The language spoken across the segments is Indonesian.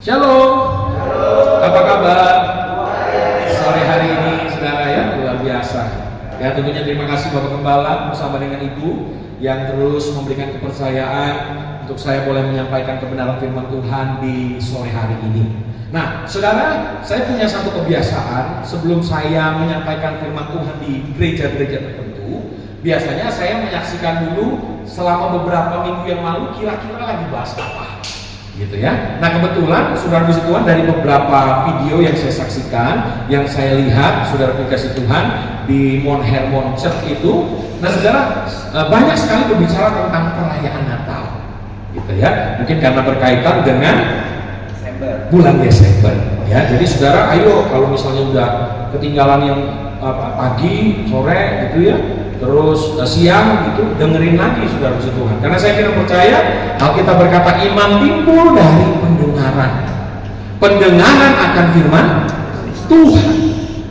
Shalom. Apa kabar? Sore hari ini saudara ya, luar biasa. Ya tentunya terima kasih Bapak Gembala bersama dengan Ibu yang terus memberikan kepercayaan untuk saya boleh menyampaikan kebenaran firman Tuhan di sore hari ini. Nah, saudara, saya punya satu kebiasaan sebelum saya menyampaikan firman Tuhan di gereja-gereja tertentu. Biasanya saya menyaksikan dulu selama beberapa minggu yang lalu kira-kira lagi bahas apa, gitu ya. Nah kebetulan saudara puji Tuhan dari beberapa video yang saya saksikan, yang saya lihat saudara kasih Tuhan di Mount Hermon Church itu, nah saudara banyak sekali berbicara tentang perayaan Natal, gitu ya. Mungkin karena berkaitan dengan bulan Desember, ya. Jadi saudara, ayo kalau misalnya udah ketinggalan yang pagi, sore, gitu ya, terus siang gitu, dengerin lagi saudara puji Tuhan. Karena saya kira percaya Alkitab berkata iman timbul dari pendengaran. Pendengaran akan firman Tuhan.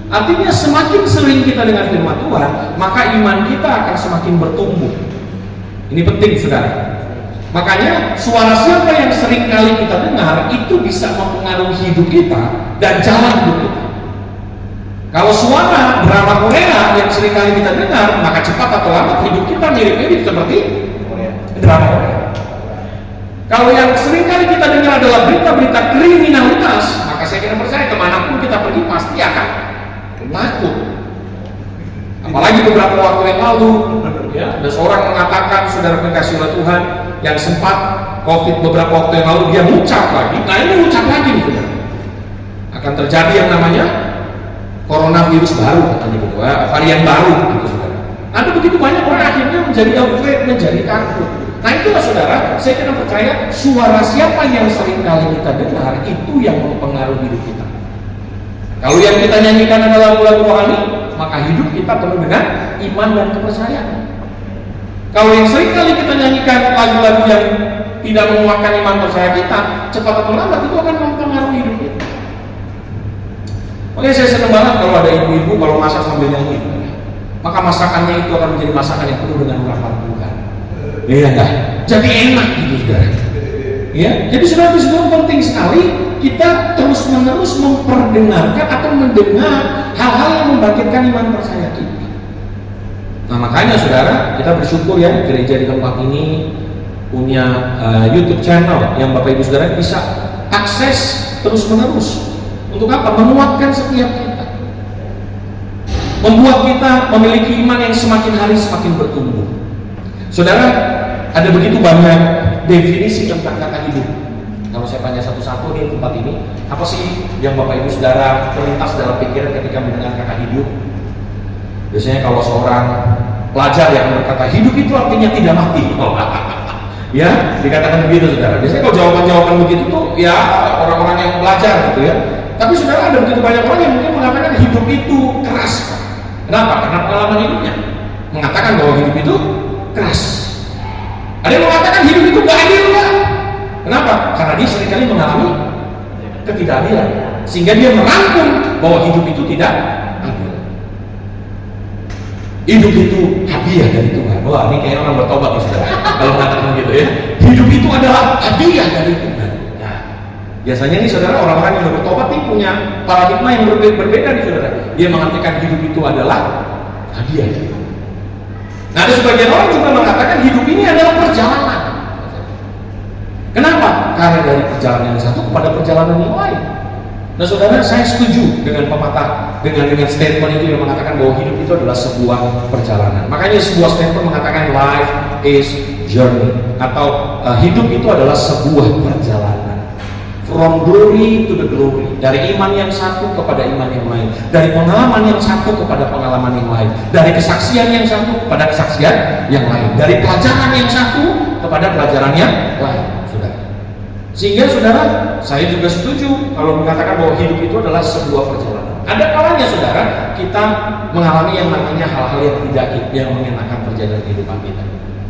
Artinya semakin sering kita dengar firman Tuhan, maka iman kita akan semakin bertumbuh. Ini penting saudara. Makanya suara siapa yang sering kali kita dengar itu bisa mempengaruhi hidup kita dan jalan hidup kita. Kalau suara drama Korea yang sering kali kita dengar, maka cepat atau lambat hidup kita mirip-mirip seperti drama Korea. Kalau yang sering kali kita dengar adalah berita-berita kriminalitas, maka saya kira percaya kemanapun kita pergi pasti akan takut. Apalagi beberapa waktu yang lalu, ya, ada seorang mengatakan saudara dikasih oleh Tuhan yang sempat COVID beberapa waktu yang lalu dia ngucap lagi. Nah ini ngucap lagi nih, saudara. Akan terjadi yang namanya coronavirus baru, katanya gitu, varian baru, gitu saudara. Ada begitu banyak orang akhirnya menjadi afraid, menjadi takut. Nah itulah saudara, saya kira percaya suara siapa yang sering kali kita dengar itu yang mempengaruhi hidup kita. Kalau yang kita nyanyikan adalah lagu rohani, maka hidup kita penuh dengan iman dan kepercayaan. Kalau yang sering kali kita nyanyikan lagu-lagu yang tidak menguatkan iman percaya kita, cepat atau lambat itu akan mempengaruhi hidup kita. Makanya saya senang banget kalau ada ibu-ibu kalau masak sambil nyanyi, maka masakannya itu akan menjadi masakan yang penuh dengan urapan Tuhan. Iya enggak? Jadi enak gitu saudara. Ya, jadi saudara penting sekali kita terus-menerus memperdengarkan atau mendengar hal-hal yang membangkitkan iman percaya kita. Nah makanya saudara, kita bersyukur ya gereja di tempat ini punya YouTube channel yang Bapak Ibu Saudara bisa akses terus-menerus. Untuk apa? Menguatkan setiap kita, membuat kita memiliki iman yang semakin hari semakin bertumbuh. Saudara, ada begitu banyak definisi tentang kata hidup. Kalau saya tanya satu-satu di tempat ini, apa sih yang Bapak Ibu Saudara terlintas dalam pikiran ketika mendengar kata hidup? Biasanya kalau seorang pelajar yang berkata hidup itu artinya tidak mati, ya dikatakan begitu saudara. Biasanya kalau jawaban-jawaban begitu tuh ya orang-orang yang belajar gitu ya. Tapi saudara, ada begitu banyak orang yang mungkin mengatakan hidup itu keras. Kenapa? Karena pengalaman hidupnya mengatakan bahwa hidup itu keras. Ada yang mengatakan hidup itu gak adil kan? Kenapa? Karena dia seringkali mengalami ketidakadilan, sehingga dia merangkum bahwa hidup itu tidak adil. Hidup itu hadiah dari Tuhan. Wah, ini kayak orang bertobat nih saudara. Kalau mengatakan gitu ya, hidup itu adalah hadiah dari Tuhan. Biasanya nih saudara, orang-orang yang sudah bertobat nih punya paradigma yang berbeda nih saudara. Dia mengartikan hidup itu adalah hadiah. Nah ada sebagian orang juga mengatakan hidup ini adalah perjalanan. Kenapa? Karena dari perjalanan yang satu kepada perjalanan yang lain. Nah saudara, saya setuju dengan pepatah, dengan statement itu yang mengatakan bahwa hidup itu adalah sebuah perjalanan. Makanya sebuah statement mengatakan life is journey, atau hidup itu adalah sebuah perjalanan. From glory to the glory, dari iman yang satu kepada iman yang lain, dari pengalaman yang satu kepada pengalaman yang lain, dari kesaksian yang satu kepada kesaksian yang lain, dari pelajaran yang satu kepada pelajaran yang lain, saudara. Sehingga saudara, saya juga setuju kalau mengatakan bahwa hidup itu adalah sebuah perjalanan. Ada kalanya saudara, kita mengalami yang namanya hal-hal yang tidak yang mengenakan terjadi dalam kehidupan kita.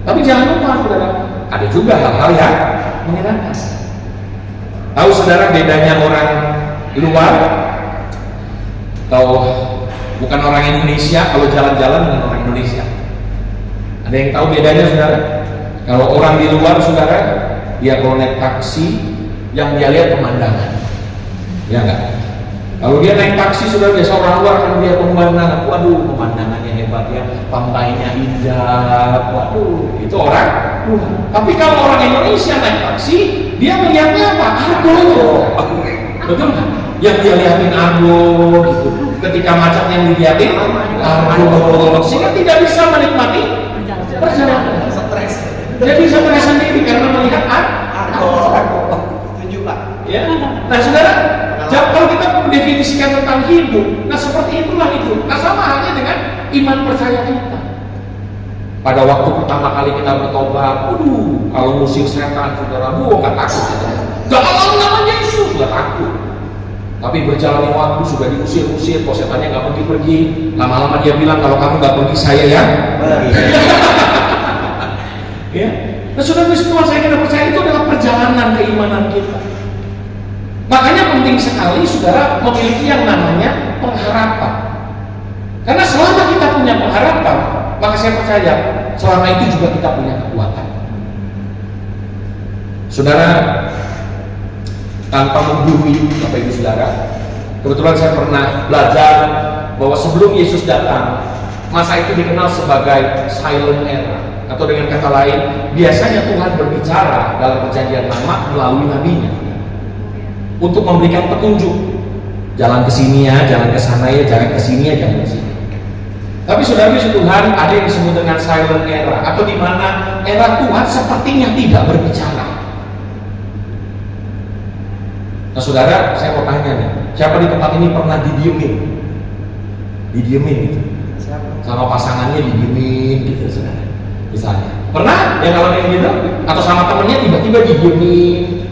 Tapi jangan lupa saudara, ada juga hal-hal yang mengenakan. Tahu saudara bedanya orang luar atau bukan orang Indonesia kalau jalan-jalan dengan orang Indonesia? Ada yang tahu bedanya saudara? Kalau orang di luar saudara, dia kalau naik taksi yang dia lihat pemandangan. Ya enggak? Kalau dia naik taksi sudah biasa orang luar kan dia pemandangan, waduh pemandangannya hebat ya, pantainya indah, waduh itu orang luar. Tapi kalau orang Indonesia naik taksi, dia melihatnya apa? Argo, betul nggak? Yang dia lihatin argo, gitu. Ketika macet yang dilihatin argo, sehingga tidak bisa menikmati perjalanan. Stres. Jadi stres sendiri karena melihat argo. Setuju Pak. Ya. Nah saudara, kalau kita mendefinisikan tentang hidup, nah seperti itulah hidup. Nah sama halnya dengan iman percaya kita. Pada waktu pertama kali kita bertobat, kalau musik setan, saudara, nggak takut. Gak kalau namanya Yesus, nggak takut. Tapi berjalannya waktu sudah diusir-usir, kok setannya nggak pergi-pergi. Lama-lama dia bilang kalau kamu nggak pergi saya ya. Ya. Nah saudara, semua saya kena percaya itu adalah perjalanan keimanan kita. Makanya penting sekali saudara memiliki yang namanya pengharapan. Karena selama kita punya pengharapan, maka saya percaya selama itu juga kita punya kekuatan. Saudara, tanpa menggurui Bapak Ibu Saudara, kebetulan saya pernah belajar bahwa sebelum Yesus datang, masa itu dikenal sebagai silent era, atau dengan kata lain, biasanya Tuhan berbicara dalam perjanjian lama melalui nabinya untuk memberikan petunjuk, jalan ke sini ya, jalan ke sana ya, jalan ke sini ya, jalan ke sini. Tapi saudara Tuhan ada yang disebut dengan silent era, atau di mana era Tuhan sepertinya tidak berbicara. Nah saudara, saya mau tanya nih, siapa di tempat ini pernah didiemin gitu, sama pasangannya didiemin gitu saudara, misalnya pernah ya kalau kayak gitu, atau sama temennya tiba-tiba didiemin,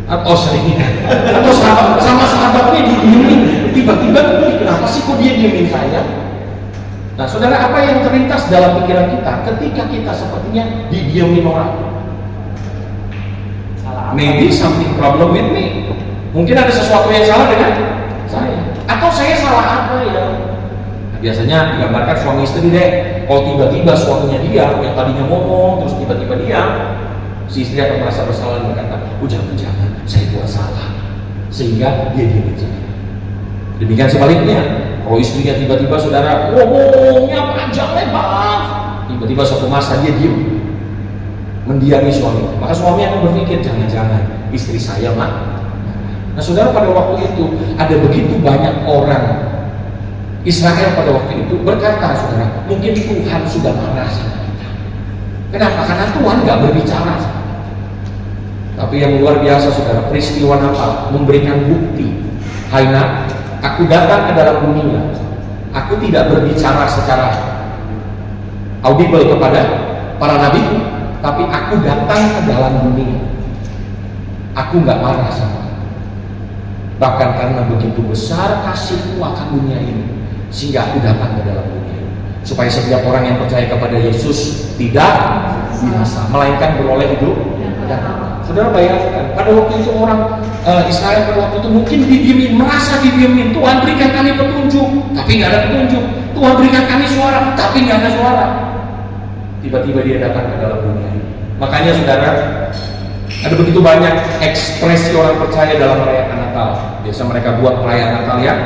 atau sering, atau sama sahabatnya didiemin, tiba-tiba kenapa sih kok dia diemin saya? Nah saudara, apa yang terlintas dalam pikiran kita ketika kita sepertinya didiemin orang? Maybe something problem with me. Mungkin ada sesuatu yang salah dengan saya, atau saya salah apa ya? Nah, biasanya digambarkan suami istri deh, kalau tiba-tiba suaminya diam, yang tadinya ngomong terus tiba-tiba diam, si istri akan merasa bersalah dan berkata, jangan-jangan saya buat salah, sehingga dia diam saja. Demikian sebaliknya, kalau istrinya tiba-tiba saudara ngomongnya panjang lebar, tiba-tiba suatu masa dia diam, mendiami suami, maka suami akan berpikir jangan-jangan istri saya mah. Nah saudara, pada waktu itu ada begitu banyak orang Israel pada waktu itu berkata, saudara, mungkin Tuhan sudah marah sama kita. Kenapa? Karena Tuhan nggak berbicara. Tapi yang luar biasa saudara, peristiwa Natal memberikan bukti. Hai nak, aku datang ke dalam dunia, aku tidak berbicara secara audible kepada para nabi, tapi aku datang ke dalam dunia. Aku nggak marah sama kamu. Bahkan karena begitu besar kasihku akan dunia ini, sehingga aku datang ke dalam dunia ini, supaya setiap orang yang percaya kepada Yesus tidak binasa, melainkan beroleh hidup. Saudara bayangkan, pada waktu itu orang Israel pada waktu itu mungkin didiemin, merasa didiemin. Tuhan berikan kami petunjuk, tapi nggak ada petunjuk. Tuhan berikan kami suara, tapi nggak ada suara. Tiba-tiba dia datang ke dalam dunia ini. Makanya saudara, ada begitu banyak ekspresi orang percaya dalam merayakan Natal. Biasa mereka buat perayaan Natal yang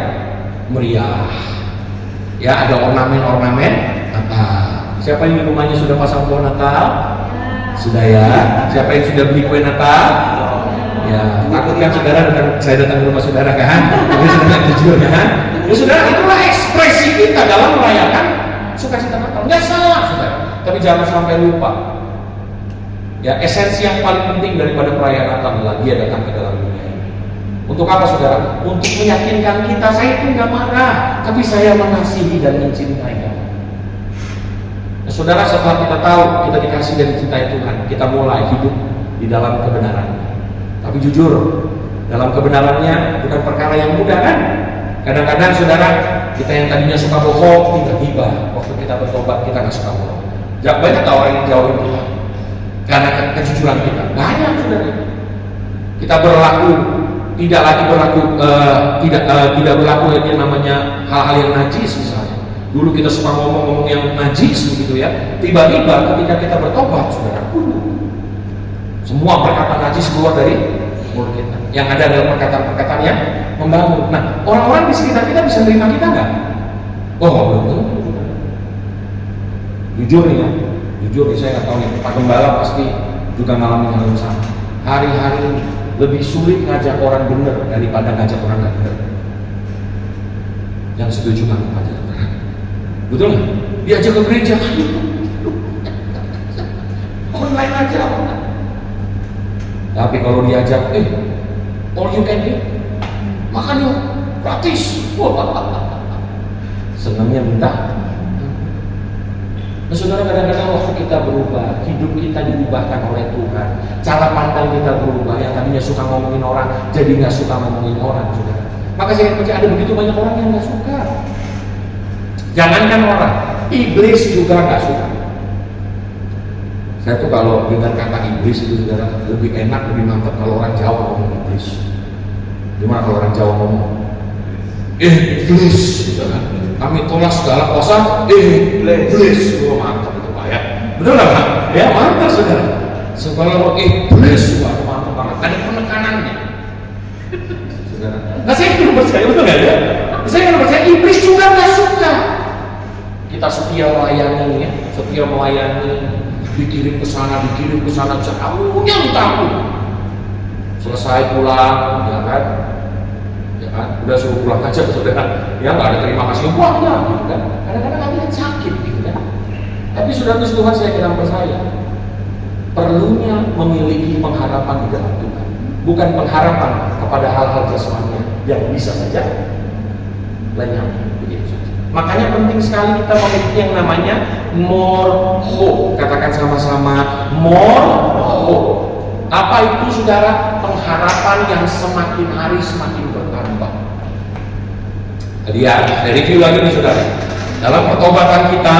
meriah. Ya, ada ornamen-ornamen Natal. Siapa yang di rumahnya sudah pasang pohon Natal? Sudah ya. Siapa yang sudah beli kue Natal? Ya, takut kan saudara saya datang ke rumah saudara kan? Tapi saudara jujur kan? Ya saudara, itulah ekspresi kita dalam merayakan sukacita Natal. Nggak salah saudara. Tapi jangan sampai lupa. Ya, esensi yang paling penting daripada perayaan Natal adalah dia datang ke dalam dunia ini. Untuk apa saudara? Untuk meyakinkan kita, saya itu nggak marah, tapi saya mengasihi dan mencintai kamu. Nah, saudara, setelah kita tahu kita dikasih dan dicintai Tuhan, kita mulai hidup di dalam kebenaran. Tapi jujur, dalam kebenarannya bukan perkara yang mudah kan? Kadang-kadang saudara, kita yang tadinya suka bohong, tiba-tiba waktu kita bertobat kita nggak suka bohong. Banyak orang yang jauhin kita karena kejujuran kita. Banyak saudara. Kita berlaku tidak lagi berlaku tidak berlaku yang namanya hal-hal yang najis misalnya. Dulu kita suka ngomong-ngomong yang najis begitu ya. Tiba-tiba ketika kita bertobat saudara, semua perkataan najis keluar dari mulut kita. Yang ada adalah perkataan-perkataan yang membangun. Nah, orang-orang di sekitar kita bisa menerima kita nggak? Oh, belum tentu. Jujur nih ya, jujur nih, saya nggak tahu nih, Pak Gembala pasti juga ngalamin hal yang sama. Hari-hari ini lebih sulit ngajak orang benar daripada ngajak orang nggak benar. Yang setuju nggak ngajak orang? Betul nggak? Diajak ke gereja, online aja. Tapi kalau diajak, all you can eat, makan yuk, gratis. Senangnya minta. Nah, saudara, kadang-kadang waktu kita berubah, hidup kita diubahkan oleh Tuhan, cara pandang kita berubah, yang tadinya suka ngomongin orang, jadi nggak suka ngomongin orang, saudara. Maka saya percaya ada begitu banyak orang yang nggak suka. Jangankan orang, iblis juga nggak suka. Saya tuh kalau dengar kata iblis itu, saudara, lebih enak, lebih mantap kalau orang Jawa ngomong iblis. Gimana kalau orang Jawa ngomong? Iblis, saudara. Kami tolak segala kuasa, iblis. Oh, mantap itu Pak ya. Betul nggak Pak? Ya mantap saudara. Segala iblis, wah mantap banget. Ada penekanannya. Saudara. Nah saya belum percaya, betul nggak ya? Saya belum percaya, iblis juga nggak suka. Kita setia melayani ya, setia melayani, dikirim ke sana, bisa tahunya ditanggung. Selesai pulang, ya kan? Udah suruh pulang aja saudara, ya nggak ada terima kasih uangnya gitu kan. Kadang-kadang kami kan sakit gitu kan. Tapi saudara Tuhan, saya kira percaya perlunya memiliki pengharapan di dalam Tuhan, bukan pengharapan kepada hal-hal jasmani yang bisa saja lenyap begitu saja. Makanya penting sekali kita memiliki yang namanya more hope. Katakan sama-sama, more hope. Apa itu saudara? Pengharapan yang semakin hari semakin bertambah. Jadi ya, review lagi nih saudara. Dalam pertobatan kita,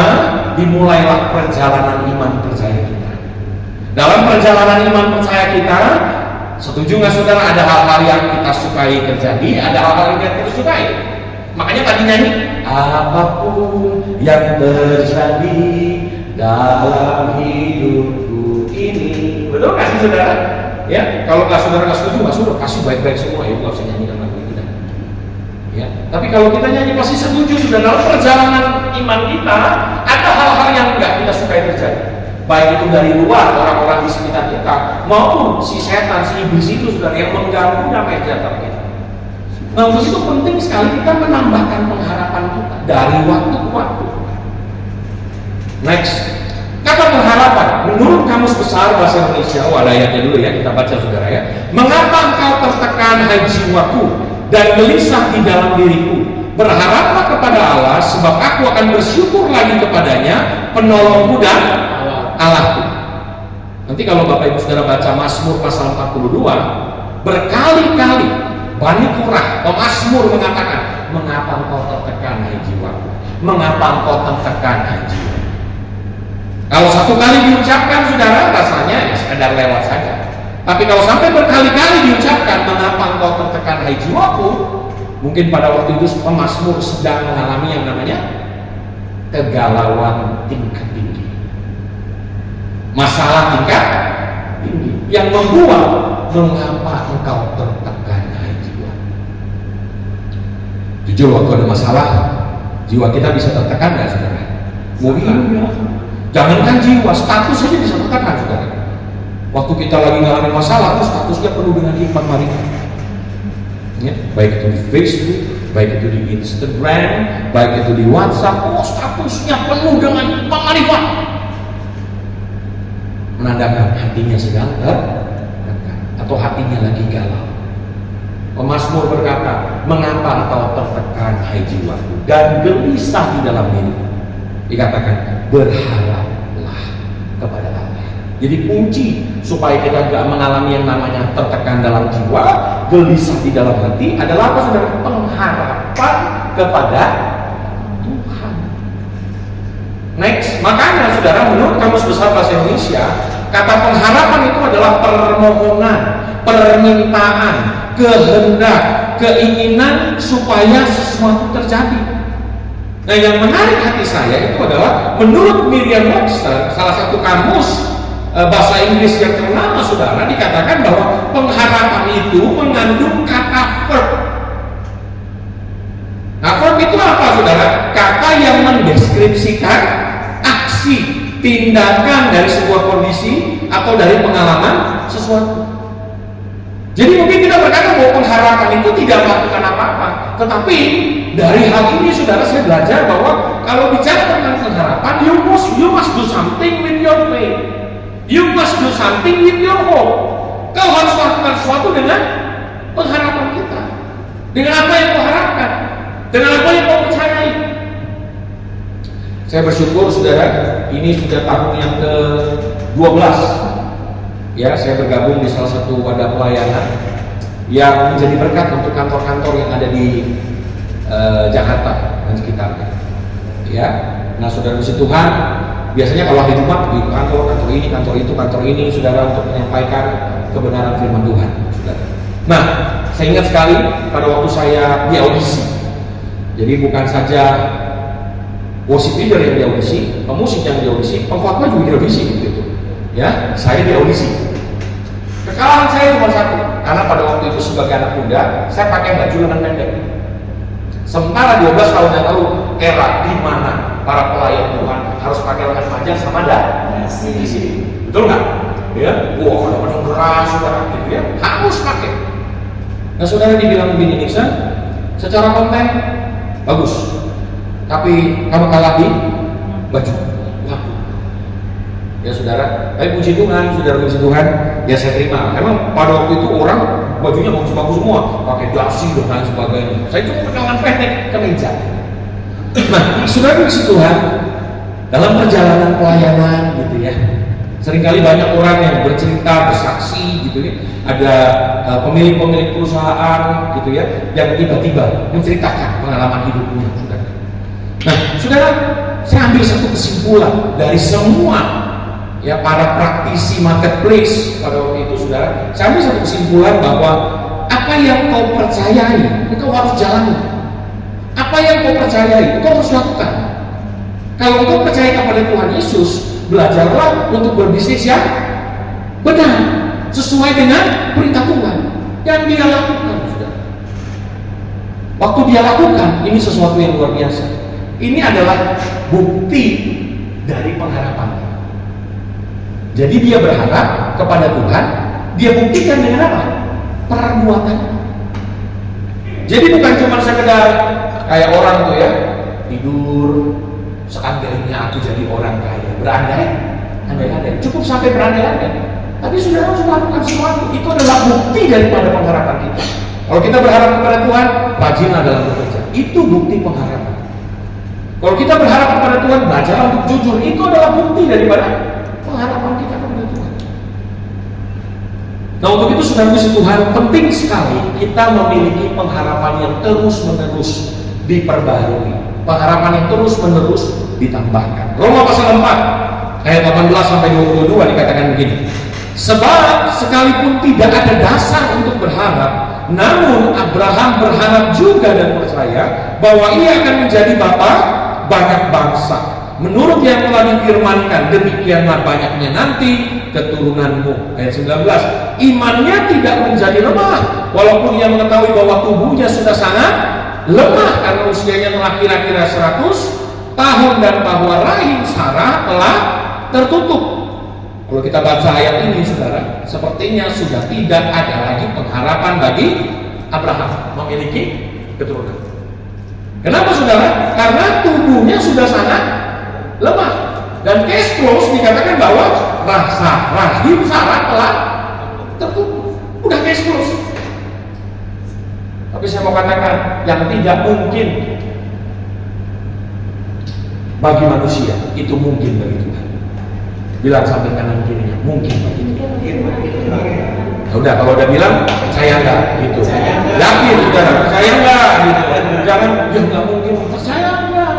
dimulailah perjalanan iman percaya kita. Dalam perjalanan iman percaya kita, setuju nggak saudara? Ada hal-hal yang kita sukai terjadi, ada hal-hal yang kita sukai. Makanya tadi nyanyi, apapun yang terjadi dalam hidupku ini. Betul nggak sih saudara? Ya, kalau nggak saudara nggak setuju, nggak suruh kasih baik-baik semua, ya nggak usah nyanyikan lagu kita. Ya, tapi kalau kita nyanyi pasti setuju sudah. Dalam perjalanan iman kita ada hal-hal yang nggak kita sukai terjadi, baik itu dari luar orang-orang di sekitar kita maupun si setan, si iblis itu saudara yang mengganggu damai sejahtera kita. Nah, untuk itu penting sekali kita menambahkan pengharapan kita dari waktu ke waktu. Next. Kata pengharapan, menurut Kamus Besar Bahasa Indonesia, ada ayatnya dulu ya, kita baca saudara ya. Mengapa engkau tertekan hai jiwaku dan gelisah di dalam diriku? Berharaplah kepada Allah, sebab aku akan bersyukur lagi kepadanya, penolongku dan Allahku. Nanti kalau Bapak Ibu saudara baca Mazmur pasal 42, berkali-kali Bani Korah, pemazmur mengatakan, mengapa engkau tertekan hai jiwaku? Mengapa engkau tertekan hai jiwaku? Kalau satu kali diucapkan saudara, rasanya ya sekedar lewat saja. Tapi kalau sampai berkali-kali diucapkan, mengapa engkau tertekan hai jiwaku? Mungkin pada waktu itu pemazmur sedang mengalami yang namanya kegalauan tingkat tinggi, masalah tingkat tinggi yang membuat mengapa engkau tertekan hai jiwa. Jujur, waktu ada masalah, jiwa kita bisa tertekan nggak saudara? Mungkin ya. Jangankan jiwa, status saja bisa tertekan saudara. Waktu kita lagi ngalamin masalah, itu statusnya penuh dengan hikmat marifat. Ya, baik itu di Facebook, baik itu di Instagram, baik itu di WhatsApp, statusnya penuh dengan hikmat marifat. Menandakan hatinya sedang tertekan atau hatinya lagi galau. Pemazmur berkata, mengapa engkau tertekan hai jiwaku dan gelisah di dalam diriku? Dikatakan, berharaplah kepada Allah. Jadi kunci supaya kita tidak mengalami yang namanya tertekan dalam jiwa, gelisah di dalam hati adalah apa saudara? Pengharapan kepada Tuhan. Next, makanya saudara, menurut Kamus Besar Bahasa Indonesia, kata pengharapan itu adalah permohonan, permintaan, kehendak, keinginan supaya sesuatu terjadi. Nah, yang menarik hati saya itu adalah menurut Merriam-Webster, salah satu kamus bahasa Inggris yang ternama saudara dikatakan bahwa pengharapan itu mengandung kata verb. Nah, verb itu apa saudara? Kata yang mendeskripsikan aksi, tindakan dari sebuah kondisi atau dari pengalaman sesuatu. Jadi mungkin kita berkata bahwa pengharapan itu tidak melakukan apa-apa, tetapi dari hal ini saudara saya belajar bahwa kalau bicara tentang pengharapan, you must do something with your faith, you must do something with your hope. Kau harus melakukan sesuatu dengan pengharapan kita, dengan apa yang kau harapkan, dengan apa yang kau percayai. Saya bersyukur saudara, ini sudah tahun yang ke-12 ya, saya bergabung di salah satu wadah pelayanan yang menjadi berkat untuk kantor-kantor yang ada di Jakarta dan sekitarnya. Ya, nah saudara puji Tuhan, biasanya kalau hari Jumat di kantor ini, kantor ini, saudara untuk menyampaikan kebenaran firman Tuhan, saudara. Nah, saya ingat sekali pada waktu saya di audisi. Jadi bukan saja worship leader yang di audisi, pemusik yang di audisi, pengkhotbah juga di audisi gitu. Ya, saya di audisi. Kekalahan saya cuma satu, karena pada waktu itu sebagai anak muda, saya pakai baju lengan pendek. Sementara 12 tahun yang lalu, era di mana para pelayan Tuhan harus pakai lengan panjang sama dasi di sini, betul nggak? Ya, wah, ada keras, saudara, gitu ya, harus pakai. Nah, saudara dibilang begini, Nixon, secara konten bagus, tapi kamu kalah di baju. Ya saudara, tapi puji Tuhan, saudara puji Tuhan, ya saya terima. Memang pada waktu itu orang bajunya bagus-bagus semua, pakai dasi dan lain sebagainya. Saya cuma pakai lengan pendek, kemeja. Nah, saudara puji Tuhan, dalam perjalanan pelayanan gitu ya, seringkali banyak orang yang bercerita, bersaksi gitu ya. Ada pemilik-pemilik perusahaan gitu ya, yang tiba-tiba menceritakan pengalaman hidupnya, saudara. Nah, saudara, saya ambil satu kesimpulan dari semua ya para praktisi marketplace pada waktu itu, saudara. Saya ambil satu kesimpulan bahwa apa yang kau percayai, kau harus jalani. Apa yang kau percayai, kau harus lakukan. Kalau kau percaya kepada Tuhan Yesus, belajarlah untuk berbisnis yang benar, sesuai dengan perintah Tuhan yang dia lakukan, saudara. Waktu dia lakukan, ini sesuatu yang luar biasa. Ini adalah bukti dari pengharapan. Jadi dia berharap kepada Tuhan, dia buktikan dengan apa? Perbuatan. Jadi bukan cuma sekedar kayak orang tuh ya, tidur, seandainya aku jadi orang kaya, berandai-andai, cukup sampai berandai-andai. Tapi saudara harus melakukan sesuatu. Itu adalah bukti daripada pengharapan kita. Kalau kita berharap kepada Tuhan, rajinlah dalam bekerja. Itu bukti pengharapan. Kalau kita berharap kepada Tuhan, belajar untuk jujur. Itu adalah bukti daripada pengharapan kita kepada Tuhan. Nah, untuk itu saudara puji Tuhan, penting sekali kita memiliki pengharapan yang terus-menerus diperbarui, pengharapan yang terus-menerus ditambahkan. Roma pasal 4 ayat 18 sampai 22 dikatakan begini. Sebab sekalipun tidak ada dasar untuk berharap, namun Abraham berharap juga dan percaya bahwa ia akan menjadi bapa banyak bangsa. Menurut yang telah difirmankan, demikianlah banyaknya nanti keturunanmu. Ayat 19. Imannya tidak menjadi lemah, walaupun ia mengetahui bahwa tubuhnya sudah sangat lemah karena usianya telah kira-kira 100 tahun dan bahwa rahim Sarah telah tertutup. Kalau kita baca ayat ini, saudara, sepertinya sudah tidak ada lagi pengharapan bagi Abraham memiliki keturunan. Kenapa, saudara? Karena tubuhnya sudah sangat lemah. Dan case close dikatakan bahwa rahim Sarah telah tertutup. Udah case close. Tapi saya mau katakan, yang tidak mungkin bagi manusia, itu mungkin bagi Tuhan. Bilang sampai kanan kirinya, mungkin bagi Tuhan. Udah, kalau udah bilang, percaya nggak? Gitu. Yakin, saudara, percaya nggak? Gitu. Jangan, ya nggak mungkin, percaya nggak?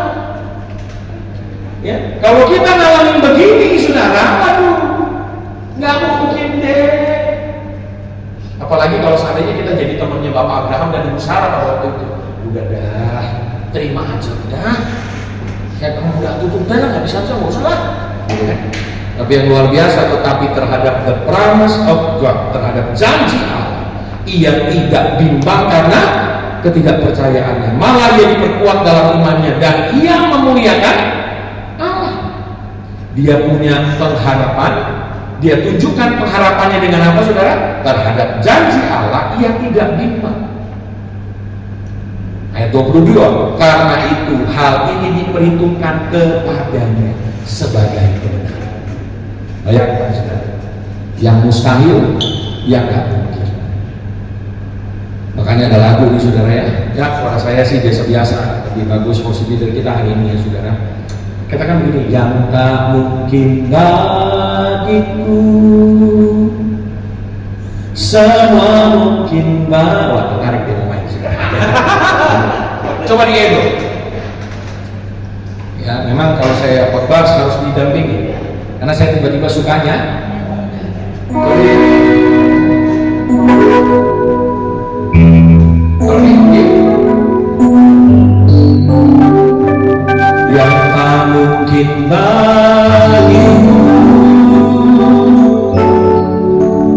Ya, kalau kita ngalamin begini, saudara, aduh, nggak mungkin deh. Apalagi kalau seandainya kita jadi temannya Bapak Abraham dan Ibu Sarah pada waktu itu, udah dah, terima aja, udah. Kayak kamu udah tutup dah, nggak bisa, nggak usah lah. Gitu kan? Tapi yang luar biasa, tetapi terhadap the promise of God, terhadap janji Allah, ia tidak bimbang karena ketidakpercayaannya, malah ia diperkuat dalam imannya dan ia memuliakan Allah. Dia punya pengharapan, dia tunjukkan pengharapannya dengan apa, saudara? Terhadap janji Allah, ia tidak bimbang. Ayat 22, karena itu hal ini diperhitungkan kepadanya sebagai kebenaran. Bayangkan, saudara, yang mustahil, yang gak mungkin. Makanya ada lagu nih, saudara ya. Ya, suara saya sih biasa-biasa, lebih bagus positif dari kita hari ini ya, saudara. Katakan begini, yang tak mungkin bagiku, semua mungkin bagi. Wah, menarik dia main, saudara. Coba diedok. Ya, memang kalau saya khotbah harus didampingi, karena saya tiba-tiba sukanya. Yang tak mungkin bagimu,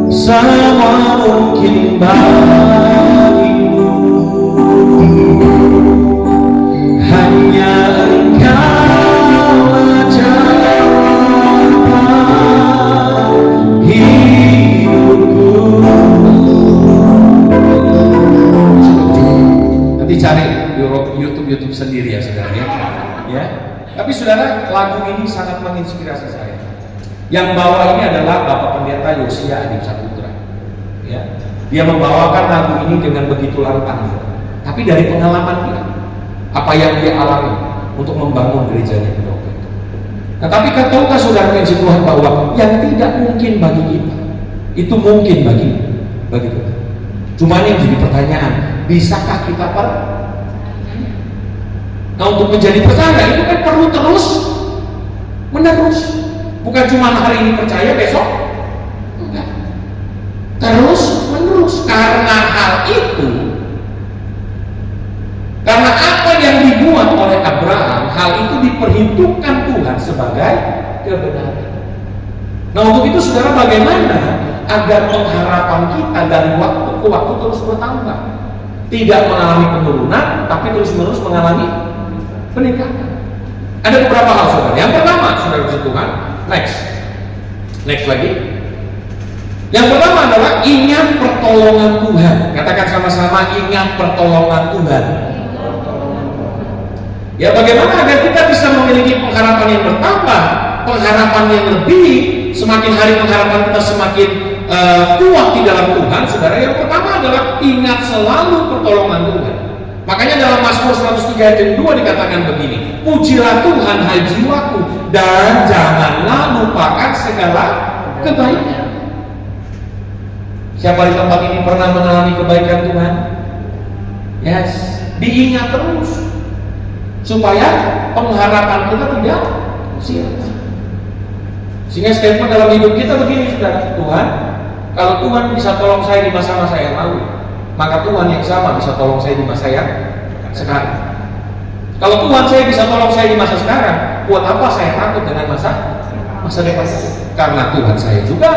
semua mungkin bagimu, hanya Engkau jawab hidupku. Nanti cari YouTube sendiri ya, saudara ya. Tapi saudara, lagu ini sangat menginspirasi saya. Yang bawa ini adalah Bapak Pendeta Yosia Adi Saputra. Ya, dia membawakan lagu ini dengan begitu lantang, tapi dari pengalaman dia, apa yang dia alami untuk membangun gerejanya di Lombok. Nah, tapi tahukah saudara prinsip Tuhan bahwa yang tidak mungkin bagi kita itu mungkin bagi kita. Cuma yang jadi pertanyaan, bisakah kita Nah, untuk menjadi percaya itu kan perlu terus menerus. Bukan cuma hari ini percaya, besok enggak. Terus menerus. Karena hal itu, karena apa yang dibuat oleh Abraham, hal itu diperhitungkan Tuhan sebagai kebenaran. Nah, untuk itu saudara, bagaimana agar pengharapan kita dari waktu ke waktu terus bertambah, tidak mengalami penurunan, tapi terus-menerus mengalami peningkatan. Ada beberapa hal, saudara. Yang pertama, saudara puji Tuhan, next lagi. Yang pertama adalah ingat pertolongan Tuhan. Katakan sama-sama, ingat pertolongan Tuhan. Ya, bagaimana agar kita bisa memiliki pengharapan yang bertambah, pengharapan yang lebih, semakin hari pengharapan kita semakin kuat di dalam Tuhan, saudara. Yang pertama adalah ingat selalu pertolongan Tuhan. Makanya dalam Mazmur 103 ayat 2 dikatakan begini, pujilah Tuhan hai jiwaku, dan janganlah lupakan segala kebaikan. Siapa di tempat ini pernah mengalami kebaikan Tuhan? Yes, diingat terus supaya pengharapan kita tidak sia-sia. Sehingga statement dalam hidup kita begini, saudara, Tuhan, kalau Tuhan bisa tolong saya di masa-masa yang lalu, maka Tuhan yang sama bisa tolong saya di masa yang sekarang. Kalau Tuhan saya bisa tolong saya di masa sekarang, buat apa saya takut dengan masa depan? Karena Tuhan saya juga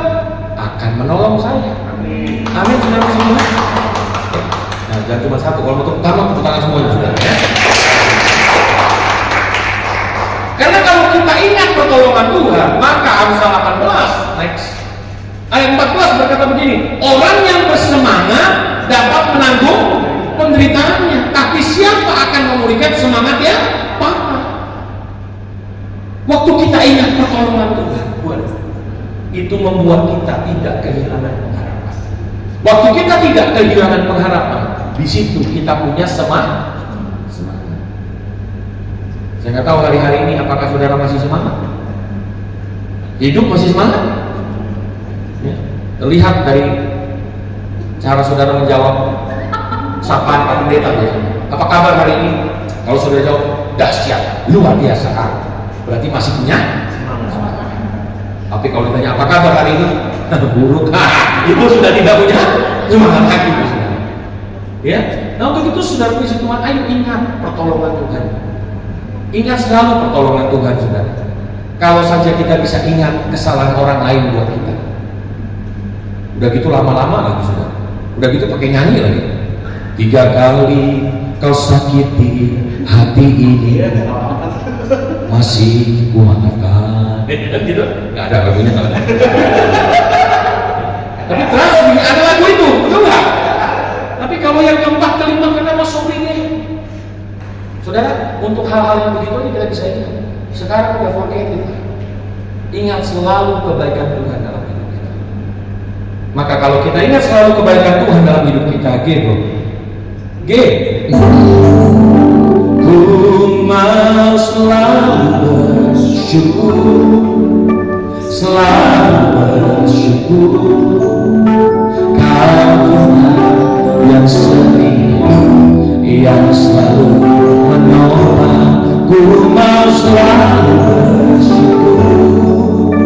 akan menolong saya. Amin, saudara semua. Nah, jangan cuma satu, kalau mau tepuk tangan semuanya, saudara ya. Karena kalau kita ingat pertolongan Tuhan, maka Amsal 18 next ayat 14 berkata begini, orang yang bersemangat dapat menanggung penderitaannya, tapi siapa akan memulihkan semangat yang patah? Waktu kita ingat pertolongan Tuhan, itu membuat kita tidak kehilangan pengharapan. Waktu kita tidak kehilangan pengharapan, di situ kita punya semangat. Saya nggak tahu hari-hari ini apakah saudara masih semangat? Hidup masih semangat? Ya. Terlihat dari cara saudara menjawab sapaan Pak Pendeta biasanya. Apa kabar hari ini? Kalau saudara jawab dahsyat, luar biasa, berarti masih punya semangat. Tapi kalau ditanya apa kabar hari ini? Buruk. Itu sudah tidak punya semangat lagi, saudara. Ya. Nah, untuk itu saudara puji Tuhan, ayo ingat pertolongan Tuhan. Ingat selalu pertolongan Tuhan, saudara. Kalau saja kita bisa ingat kesalahan orang lain buat kita. Udah gitu lama-lama lagi sudah. Udah gitu pakai nyanyi lagi. 3 kali kau sakiti hati ini, masih kumaafkan. Gitu? Gak ada lagunya, gak ada. Tapi terus ada lagu itu, betul nggak? Tapi kalau yang keempat, kelima, kenapa sorry deh? Saudara, untuk hal-hal yang begitu ini kita bisa ingat. Sekarang udah forget it. Ingat selalu kebaikan Tuhan dalam hidup kita. Maka kalau kita ingat selalu kebaikan Tuhan dalam hidup kita, G. Ku mau selalu bersyukur, selalu bersyukur. Kau yang setia, yang selalu menolong. Ku mau selalu bersyukur,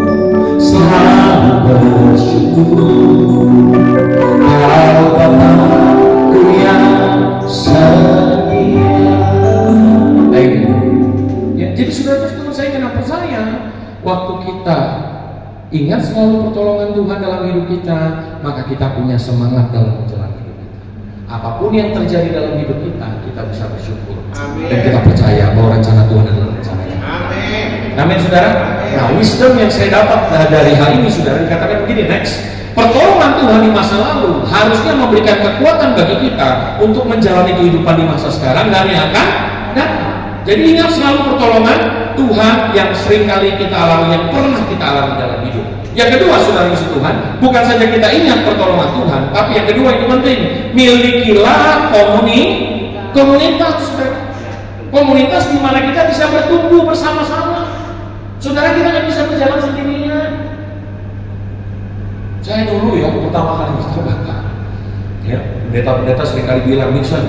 selalu bersyukur. Kau Bapakku yang setia. Ya, jadi saudara-saudara saya kenapa saya waktu kita ingat selalu pertolongan Tuhan dalam hidup kita, maka kita punya semangat dalam menjalani hidup kita. Apapun yang terjadi dalam hidup kita, kita bisa bersyukur. Amin. Dan kita percaya bahwa rencana Tuhan adalah rencana yang baik. Amin. Amin, saudara. Nah, wisdom yang saya dapat dari hal ini, saudara, dikatakan begini, next. Pertolongan Tuhan di masa lalu harusnya memberikan kekuatan bagi kita untuk menjalani kehidupan di masa sekarang dan yang akan datang. Jadi ingat selalu pertolongan Tuhan yang sering kali kita alami, yang pernah kita alami dalam hidup. Yang kedua, saudara musuh Tuhan, bukan saja kita ingat pertolongan Tuhan, tapi yang kedua ini penting, milikilah komunitas, saudara. Komunitas di mana kita bisa bertumbuh bersama-sama. Saudara, kita nggak bisa berjalan sendirian. Saya dulu ya, pertama kali bertobat, ya, pendeta-pendeta seringkali bilang, Nixon,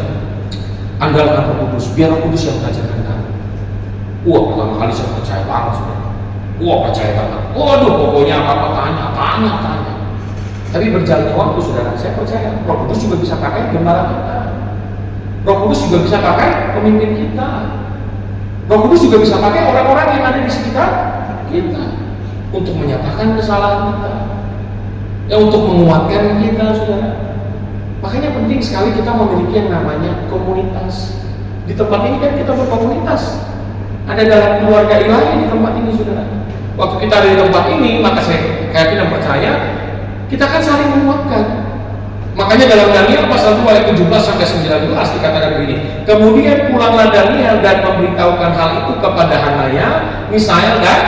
andalkan Roh Kudus, biar Roh Kudus yang mengajarkan kamu. Wah, pertama kali saya percaya banget, saudara. Wah, percaya banget. Waduh, pokoknya apa-apa tanya. Tapi berjalannya waktu, saudara, saya percaya Roh Kudus juga bisa pakai gembala kita. Roh Kudus juga bisa pakai pemimpin kita. Roh Kudus juga bisa pakai orang-orang yang ada di sekitar kita untuk menyatakan kesalahan kita, ya, untuk menguatkan kita, saudara. Makanya penting sekali kita memiliki yang namanya komunitas. Di tempat ini kan kita berkomunitas. Ada dalam keluarga ilahi di tempat ini, saudara. Waktu kita ada di tempat ini, maka saya yakin dan percaya kita kan saling menguatkan. Makanya dalam Daniel pasal 2 ayat 17 sampai 19 dikatakan begini. Kemudian pulanglah Daniel dan memberitahukan hal itu kepada Hanaya, Misael dan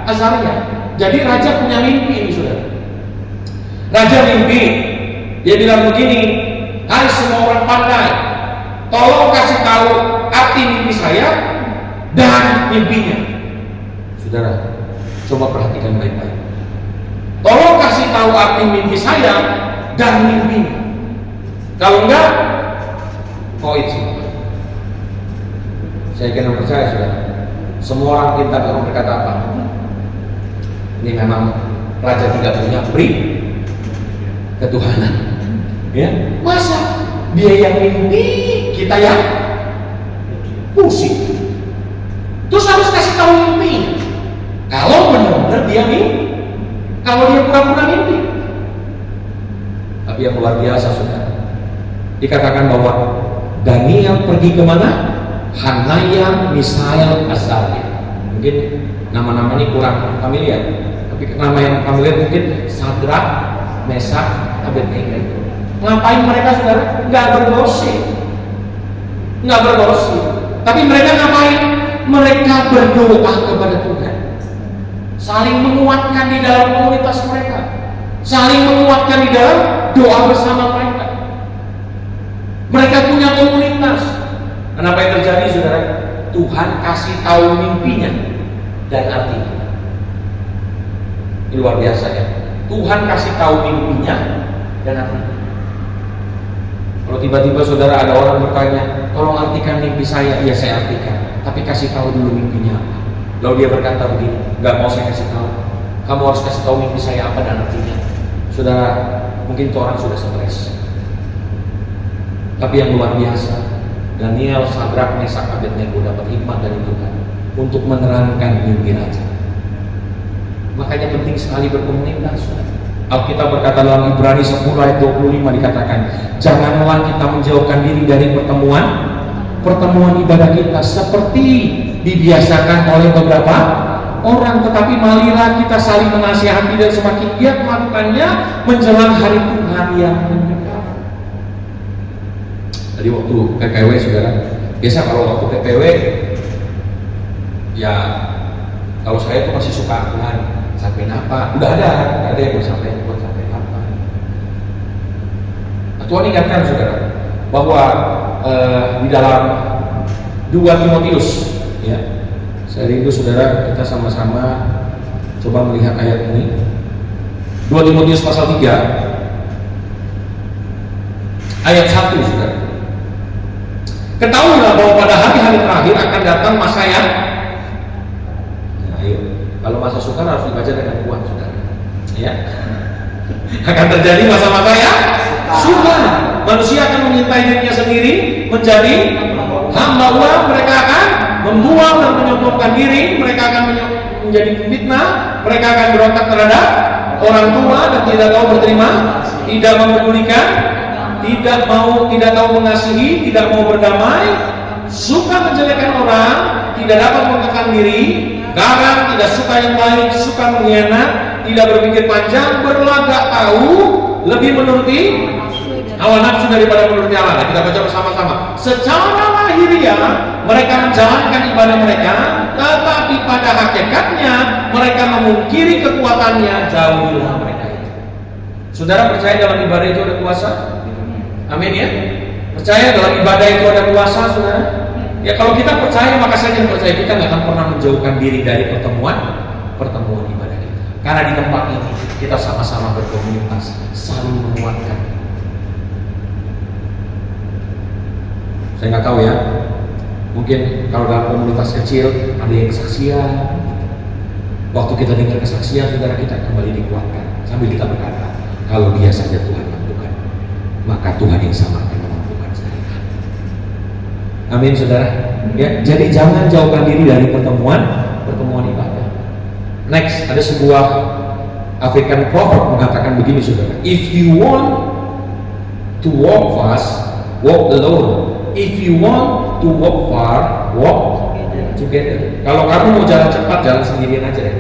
Azaria. Jadi raja punya mimpi ini, saudara. Raja mimpi. Dia bilang begini, hai semua orang pandai, tolong kasih tahu arti mimpi saya dan mimpinya. Saudara, coba perhatikan baik-baik. Tolong kasih tahu arti mimpi saya dan mimpinya. Kalau enggak, koit semua. Saya kena percaya, saudara. Semua orang pintar kalau berkata apa? Ini memang raja tidak punya ketuhanan. Ya, masa dia yang mimpi, kita yang pusing. Terus harus kasih tahu mimpi. Kalau benar-benar dia mimpi, kalau dia pura-pura mimpi. Tapi yang luar biasa, saudara, dikatakan bahwa Daniel pergi kemana? Hanaya, Misael, Azaria. Mungkin nama-nama ini kurang familiar, tapi nama yang familiar mungkin Sadrak, Mesak, Abednego. Ngapain mereka, saudara? Nggak bergosip. Tapi mereka ngapain? Mereka berdoa kepada Tuhan, saling menguatkan di dalam komunitas mereka, saling menguatkan di dalam doa bersama mereka. Mereka punya komunitas. Kenapa yang terjadi, saudara? Tuhan kasih tahu mimpinya dan artinya. Ini luar biasa, ya. Tuhan kasih tahu mimpinya dan artinya. Kalau tiba-tiba saudara ada orang bertanya, tolong artikan mimpi saya, ya saya artikan. Tapi kasih tahu dulu mimpinya apa. Lalu dia berkata begini, nggak mau saya kasih tahu. Kamu harus kasih tahu mimpi saya apa dan artinya. Saudara, mungkin itu orang sudah stres. Tapi yang luar biasa, Daniel, Sadrak, Mesak, Abednego dapat hikmat dari Tuhan untuk menerangkan mimpi raja. Makanya penting sekali berkomunitas. Alkitab berkata dalam Ibrani 10 ayat 25 dikatakan, janganlah kita menjauhkan diri dari pertemuan ibadah kita seperti dibiasakan oleh beberapa orang, tetapi marilah kita saling menasihati dan semakin giat melakukannya menjelang hari Tuhan yang mendekat. Tadi waktu PPW saudara, biasa kalau waktu PPW ya kalau saya tuh masih suka Tuhan sampai apa, udah ada yang bersampai apa. Nah, Tuhan ingatkan saudara bahwa di dalam 2 Timotius ya, saya rindu saudara kita sama-sama coba melihat ayat ini. 2 Timotius pasal 3 ayat 1 saudara. Ketahuilah bahwa pada hari-hari terakhir akan datang masa yang ayo, kalau masa sukar harus dibaca dengan kuat saudara ya. Akan terjadi masa-masa yang sukar. Manusia akan mengintai dirinya sendiri, menjadi hamba uang. Mereka akan membuang dan menyombongkan diri. Mereka akan menjadi fitnah. Mereka akan berontak terhadap orang tua dan tidak tahu berterima, tidak memedulikan, tidak tahu mengasihi, tidak mau berdamai, suka menjelekkan orang, tidak dapat mengekalkan diri, garang, tidak suka yang baik, suka mengkhianat, tidak berpikir panjang, berlagak tahu, lebih menuruti hawa nafsu daripada menuruti Allah. Nah, kita baca bersama-sama. Secara lahiriah mereka menjalankan ibadah mereka, tetapi pada hakikatnya mereka memungkiri kekuatannya. Jauhilah mereka itu. Saudara percaya dalam ibadah itu ada kuasa? Amin ya. Percaya dalam ibadah itu ada kuasa, saudara? Ya kalau kita percaya, maka saja percaya kita nggak akan pernah menjauhkan diri dari pertemuan ibadah kita. Karena di tempat ini kita sama-sama berkomunitas, saling menguatkan. Saya nggak tahu ya, mungkin kalau dalam komunitas kecil ada yang kesaksian. Waktu kita dengar kesaksian, saudara, kita kembali dikuatkan sambil kita berkata, kalau dia saja Tuhan mampukan, maka Tuhan yang sama akan memampukan saya. Amin saudara. Ya, jadi jangan jauhkan diri dari pertemuan ibadah. Next, ada sebuah African proverb mengatakan begini saudara, if you want to walk fast, walk alone. If you want to walk far, walk together. Kalau kamu mau jalan cepat, jalan sendirian aja ya.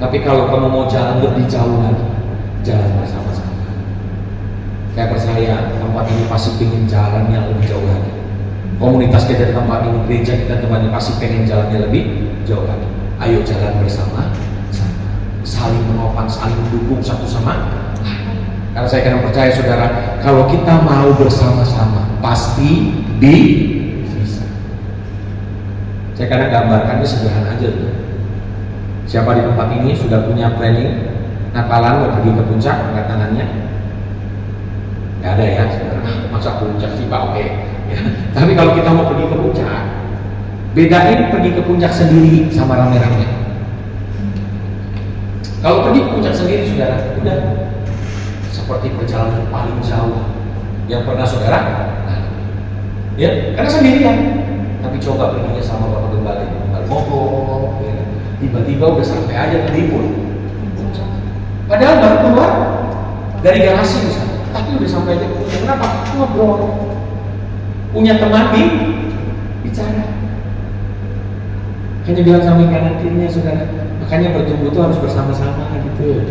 Tapi kalau kamu mau jalan lebih jauh lagi, jalan bersama-sama. Saya percaya tempat ini pasti pengen jalannya lebih jauh lagi. Komunitas kita di tempat ini, gereja kita tempatnya pasti pengen jalannya lebih jauh lagi. Ayo jalan bersama-sama, saling menopang, saling mendukung satu sama. Karena saya kadang percaya saudara, kalau kita mau bersama-sama pasti bisa. Saya kadang gambarkannya sederhana aja. Siapa di tempat ini sudah punya planning Natalan mau pergi ke puncak, angkat tangannya? Gak ada ya saudara. Masa puncak sih Pak, oke ya. Tapi kalau kita mau pergi ke puncak, bedain pergi ke puncak sendiri sama rame-rame. Kalau pergi ke puncak sendiri saudara, udah seperti perjalanan paling jauh yang pernah saudara ya, karena sendirian. Tapi coba perginya sama Bapak Gembala, ngomong ya, tiba-tiba udah sampai aja ke Timur, padahal baru keluar dari garasi misalnya, tapi udah sampai aja. Kenapa? Ngobrol, punya teman bicara. Hanya bilang sama kanan kirinya saudara. Makanya bertumbuh itu harus bersama-sama gitu.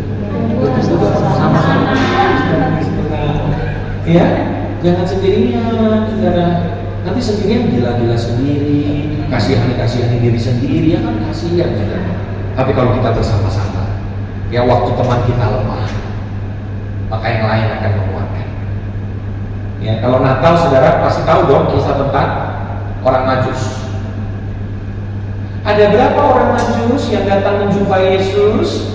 Bersama-sama. Ya, jangan sendirian, saudara. Nanti sendirian gila-gila sendiri, kasihani diri sendiri, ya kan kasihan saudara. Tapi kalau kita bersama-sama, ya waktu teman kita lemah, maka yang lain akan menguatkan. Ya, kalau Natal saudara pasti tahu dong kisah tentang orang Majus. Ada berapa orang Majus yang datang menjumpai Yesus?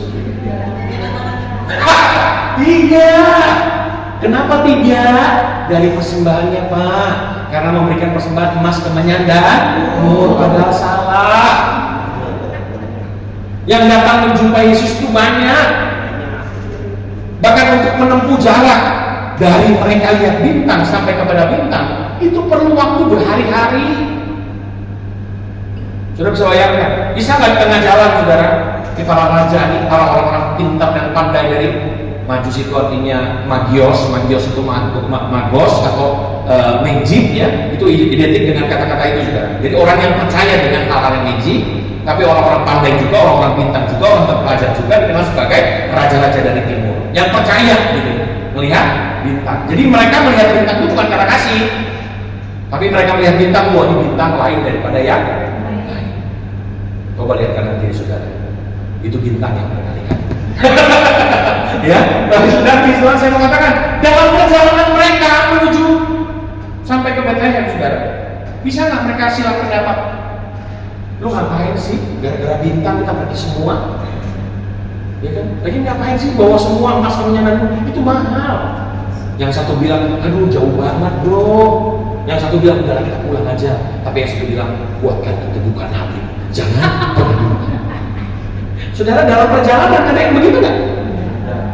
3. Kenapa 3? Dari persembahannya Pak. Karena memberikan persembahan emas, kemenyan dan mur, padahal salah. Yang datang menjumpai Yesus itu banyak. Bahkan untuk menempuh jarak dari mereka lihat bintang sampai kepada bintang, itu perlu waktu berhari-hari. Sudah bisa bayangkan? Bisa nggak di tengah jalan, saudara? Ini para raja, ini para orang-orang pintar dan pandai dari Majus itu artinya magios itu magos atau magic ya, itu identik dengan kata-kata itu, saudara. Jadi orang yang percaya dengan hal-hal yang magic, tapi orang-orang pandai juga, orang-orang pintar juga, orang terpelajar juga dikenal sebagai raja-raja dari timur yang percaya gitu, melihat bintang. Jadi mereka melihat bintang itu bukan karena kasih, tapi mereka melihat bintang, wah ini bintang lain daripada yang lain. Coba lihat kanan kiri saudara, itu bintang yang mereka lihat. Ya, tapi sudah Tuhan saya mengatakan dalam perjalanan mereka menuju sampai ke Bethlehem, saudara, bisa nggak mereka silang pendapat? Lu ngapain sih? Gara-gara bintang kita pergi semua, ya kan? Lagi ngapain sih bawa semua emas kemenyan itu mahal? Yang satu bilang, aduh jauh banget bro. Yang satu bilang, udah kita pulang aja. Tapi yang satu bilang, buatkan teguhkan hati, jangan pergi. Saudara, dalam perjalanan ada yang begitu nggak?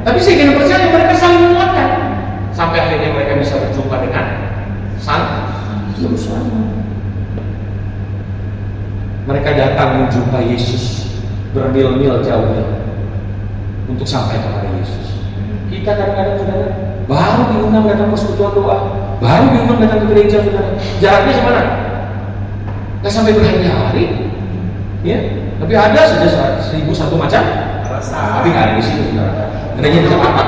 Tapi saya ingin percaya mereka saling menguatkan sampai akhirnya mereka bisa berjumpa dengan Sang Juru Selamat. Mereka datang menjumpai Yesus bermil-mil jauhnya untuk sampai kepada Yesus. Kita kadang-kadang, saudara, baru diundang datang persekutuan doa, baru diundang datang ke gereja, saudara. Jaraknya semana? Nggak sampai berhari-hari, ya. Tapi ada sudah 1001 macam, tapi nggak ada di sini, saudara. Adanya di Jakarta.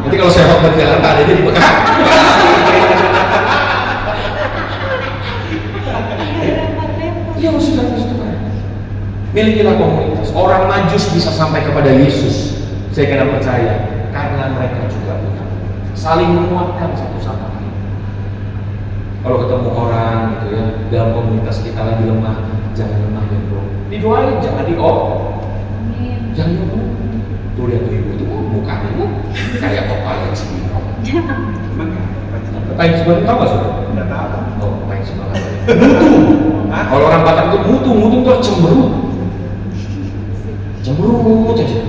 Nanti kalau saya mau ke Jakarta, adanya di Bekasi. Iya, saudara. Milikilah komunitas. Orang Majus bisa sampai kepada Yesus. Saya kena percaya karena mereka juga punya saling menguatkan satu sama lain. Kalau ketemu orang gitu ya, dalam komunitas kita lagi lemah, jangan lemah ya bro. Didoain, jangan jangan lupa. Tuh lihat tuh ibu itu, mukanya kayak kepala Cibinong. Paling sebenarnya tahu nggak saudara? Nggak tahu. Oh, paling sebenarnya. Mutu. Kalau orang Batak itu mutu tuh cemberut aja.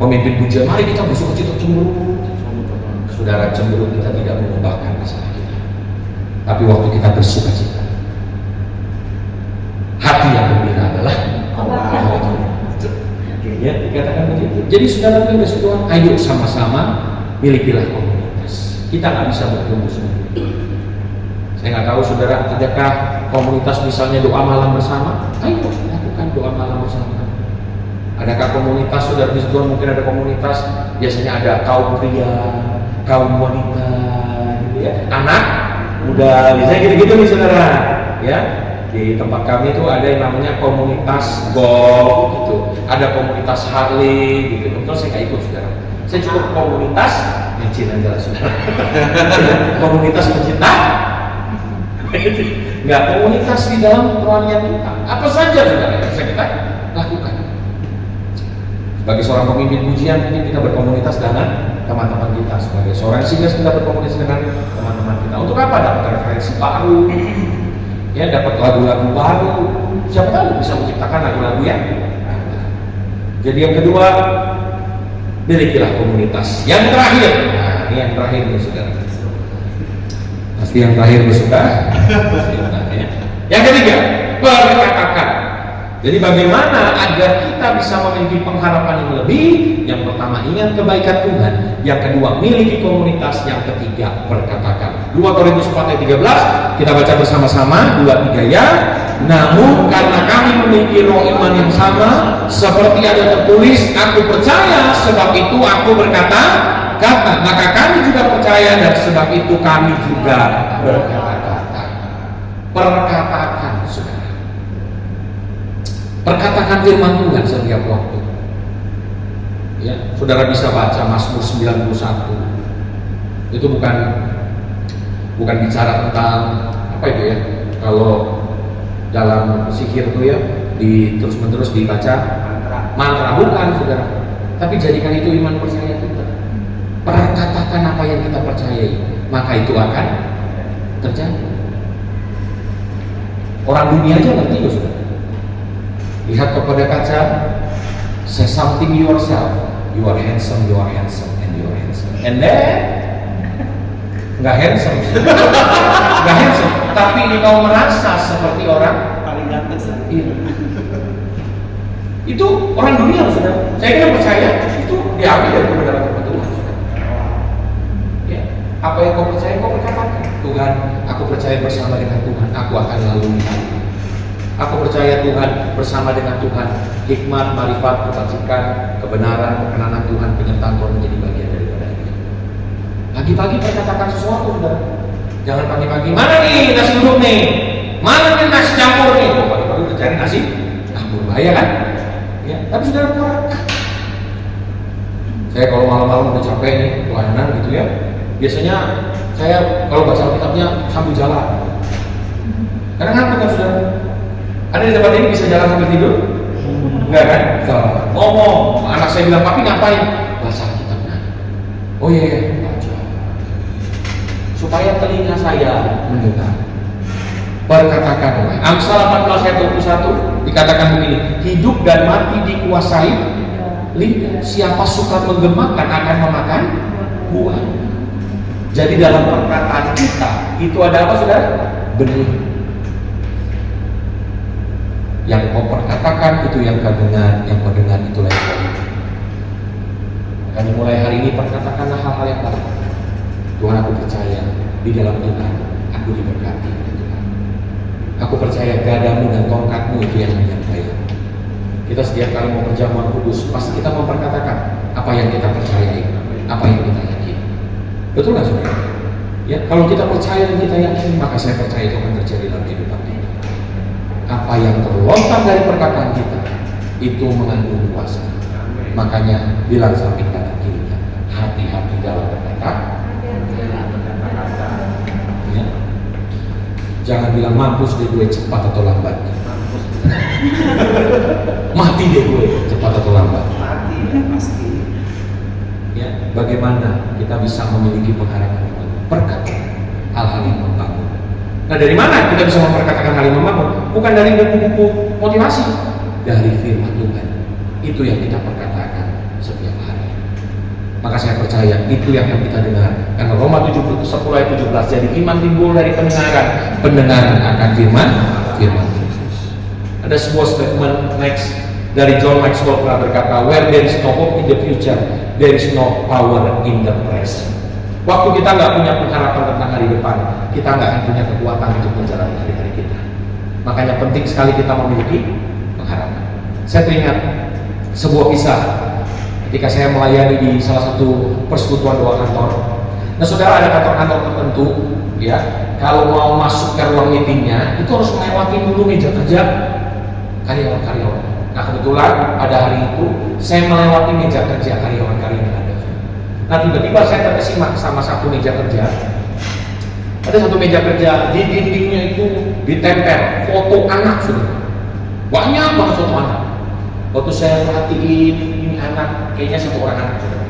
Pemimpin pujian, mari kita bersukacita cemberut. Saudara, cemberut kita tidak mengubahkan masalah kita. Tapi waktu kita bersukacita, hati yang gembira adalah ya, dikatakan begitu. Jadi saudara pilih Tuhan, ayo sama-sama milikilah komunitas. Kita nggak bisa bertumbuh sendiri. Saya nggak tahu saudara, adakah komunitas misalnya doa malam bersama? Ayo lakukan doa malam bersama. Adakah komunitas saudara di Tuhan? Mungkin ada komunitas, biasanya ada kaum pria, kaum wanita, gitu ya, anak muda, biasanya gitu-gitu nih saudara, ya. Di tempat kami itu ada yang namanya komunitas golf gitu, ada komunitas Harley gitu. Terus saya nggak ikut, saudara. Saya cukup komunitas mencin aja lah, saudara. Komunitas pencinta, nggak komunitas di dalam kerohanian kita. Apa saja, saudara, yang bisa kita lakukan. Sebagai seorang pemimpin pujian, mungkin kita berkomunitas dengan teman-teman kita. Sebagai seorang singers, kita berkomunitas dengan teman-teman kita. Untuk apa? Dapat referensi baru. Ya, dapat lagu-lagu baru, siapa tahu bisa menciptakan lagu-lagu yang jadi yang kedua, milikilah komunitas. Yang terakhir, nah ini yang terakhir nih saudara, pasti yang terakhir nih saudara. Yang ketiga, perkatakan. Jadi bagaimana agar kita bisa memiliki pengharapan yang lebih? Yang pertama, ingat kebaikan Tuhan. Yang kedua, miliki komunitas. Yang ketiga, berkatakan. 2 Korintus 4 ayat 13, kita baca bersama-sama 2-3 ya. Namun karena kami memiliki roh iman yang sama, seperti ada tertulis, aku percaya, sebab itu aku berkata, kata. Maka kami juga percaya, dan sebab itu kami juga berkata-kata. Perkatakan, saudara. Perkatakan firman Tuhan setiap waktu. Ya, saudara bisa baca Mazmur 91. Itu bukan bicara tentang apa itu ya? Kalau dalam sihir itu ya, terus-menerus dibaca mantra, bukan saudara. Tapi jadikan itu iman percaya kita. Perkatakan apa yang kita percayai, maka itu akan terjadi. Orang dunia aja ngerti loh saudara. Lihat kepada kaca, say something yourself. You are handsome, and you are handsome. And then nggak handsome, nggak handsome, tapi engkau merasa seperti orang paling ganteng. iya. Itu orang dunia sudah. Saya kira percaya itu diambil dari kebenaran Tuhan. Ya, apa yang kau percaya kau berkatakan. Tuhan, aku percaya bersama dengan Tuhan, aku akan lalui hari ini. Aku percaya Tuhan, bersama dengan Tuhan, hikmat, marifat, kebajikan, kebenaran, perkenanan Tuhan, penyertaan Tuhan menjadi bagian daripada ini. Pagi-pagi perkatakan sesuatu, saudara. Jangan pagi-pagi, mana nih nasi uduk nih? Mana nih nasi campur nih? Oh, pagi-pagi udah cari nasi campur, bahaya kan? Ya, tapi saudara kurang. Saya kalau malam-malam udah capek nih, pelayanan gitu ya. Biasanya saya kalau baca Alkitabnya sambil jalan. Karena ngapa kan saudara? Ada di tempat ini bisa jalan sambil tidur? Enggak kan? Ngomong, anak saya bilang, papi ngapain? Baca Alkitabnya. Oh iya, baca. Supaya telinga saya mendengar. Berkatakanlah. Amsal 14 ayat 21 dikatakan begini, hidup dan mati dikuasai lidah. Siapa suka menggemakan akan memakan buah. Jadi dalam perkataan kita itu ada apa saudara? Benih. Yang kau perkatakan itu yang kau dengar, yang kau dengar itulah yang kau hidup. Makanya mulai hari ini perkatakanlah hal-hal yang baik. Tuhan, aku percaya di dalam Tuhan aku diberkati oleh Tuhan. Aku percaya gadamu dan tongkatmu itu yang menyertai. Kita setiap kali mau perjamuan kudus pasti kita memperkatakan apa yang kita percayai, apa yang kita yakini. Betul nggak saudara? Ya, kalau kita percaya dan kita yakini, maka saya percaya itu akan terjadi dalam kehidupan kita. Apa yang terlontar dari perkataan kita itu mengandung kuasa. Makanya bilang samping kanan kirinya, hati-hati dalam berkata. Ya. Jangan bilang mampus deh gue cepat atau lambat. Mati deh gue cepat atau lambat. Mati pasti. Ya, bagaimana kita bisa memiliki pengharapan itu? Perkatakan hal-hal yang membangun. Nah, dari mana kita bisa memperkatakan hal yang membangun? Bukan dari buku-buku motivasi, dari firman Tuhan. Itu yang kita perkatakan setiap hari. Maka saya percaya itu yang kita dengar. Karena Roma 10 ayat 17, jadi iman timbul dari pendengaran akan firman Yesus. Ada sebuah statement next dari John Maxwell pernah berkata, where there is no hope in the future, there is no power in the present. Waktu kita nggak punya pengharapan tentang hari depan, kita nggak akan punya kekuatan untuk menjalani hari-hari kita. Makanya penting sekali kita memiliki pengharapan. Saya teringat sebuah kisah ketika saya melayani di salah satu persekutuan doa kantor. Nah, saudara, ada kantor-kantor tertentu, ya, kalau mau masuk ke ruang meetingnya itu harus melewati dulu meja kerja karyawan-karyawan. Nah, kebetulan pada hari itu saya melewati meja kerja karyawan-karyawan yang ada. Nah, tiba-tiba saya terkesima sama satu meja kerja. Ada satu meja kerja, di dindingnya itu ditempel foto anak sudah. Banyak banget foto anak. Waktu saya perhatiin, ini anak kayaknya satu orang anak sudah.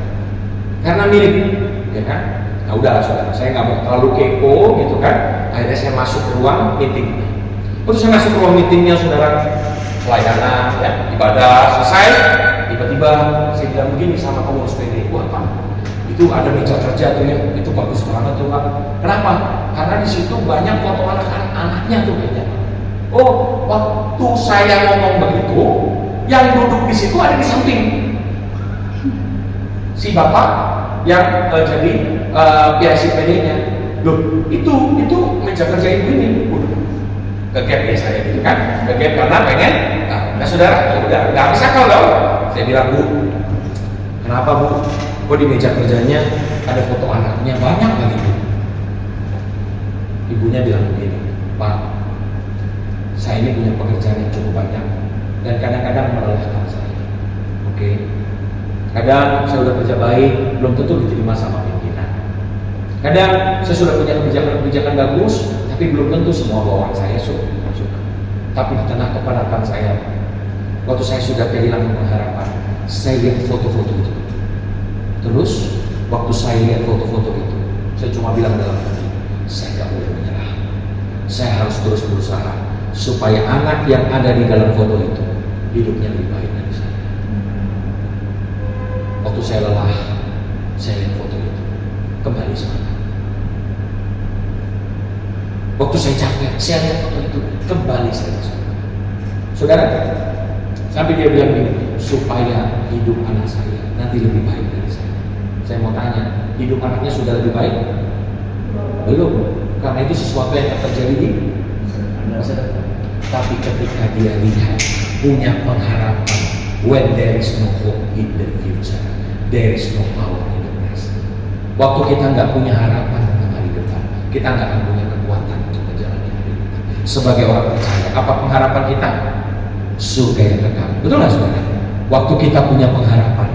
Karena mirip, ya kan? Nah, udah saudara, saya nggak mau terlalu kepo gitu kan. Akhirnya saya masuk ke ruang meeting. Waktu saya masuk ke ruang meetingnya, saudara, pelayanan, ya, ibadah selesai. Tiba-tiba saya bilang begini sama pengurus PD, wah Pak, itu ada meja kerja tuh ya, itu bagus banget tuh Pak. Kenapa? Karena di situ banyak foto anak-anaknya tuh kayaknya. Oh, waktu saya ngomong begitu, yang duduk di situ ada di samping si bapak yang jadi PIC PD-nya. Loh, itu meja kerja ibu ini. Kegep ya saya gitu kan, kegep karena pengen. Nah saudara, udah nggak bisa kalau saya bilang, Bu, kenapa Bu? Kok di meja kerjanya ada foto anaknya banyak lagi Bu? Ibunya bilang begini, Pak, saya ini punya pekerjaan yang cukup banyak dan kadang-kadang melelahkan saya. Oke. Kadang saya sudah kerja baik, belum tentu diterima sama pimpinan. Kadang saya sudah punya kebijakan bagus, tapi belum tentu semua bawahan saya suka. Tapi di tengah kepadatan saya, waktu saya sudah kehilangan pengharapan, saya lihat foto-foto itu. Terus, waktu saya lihat foto-foto itu, saya cuma bilang dalam hati, saya nggak boleh menyerah. Saya harus terus berusaha supaya anak yang ada di dalam foto itu hidupnya lebih baik dari saya. Waktu saya lelah, saya lihat foto itu, kembali semangat. Waktu saya capek, saya lihat foto itu, kembali saya masuk. Saudara, sampai dia bilang gini, supaya hidup anak saya nanti lebih baik dari saya. Saya mau tanya, hidup anaknya sudah lebih baik? Belum, karena itu sesuatu yang akan terjadi di masa depan. Tapi ketika dia lihat, punya pengharapan, when there is no hope in the future, there is no power in the present. Waktu kita nggak punya harapan tentang hari depan, kita nggak akan punya kekuatan untuk menjalani hari depan. Sebagai orang percaya, apa pengharapan kita? Surga yang kekal. Betul nggak saudara? Waktu kita punya pengharapan,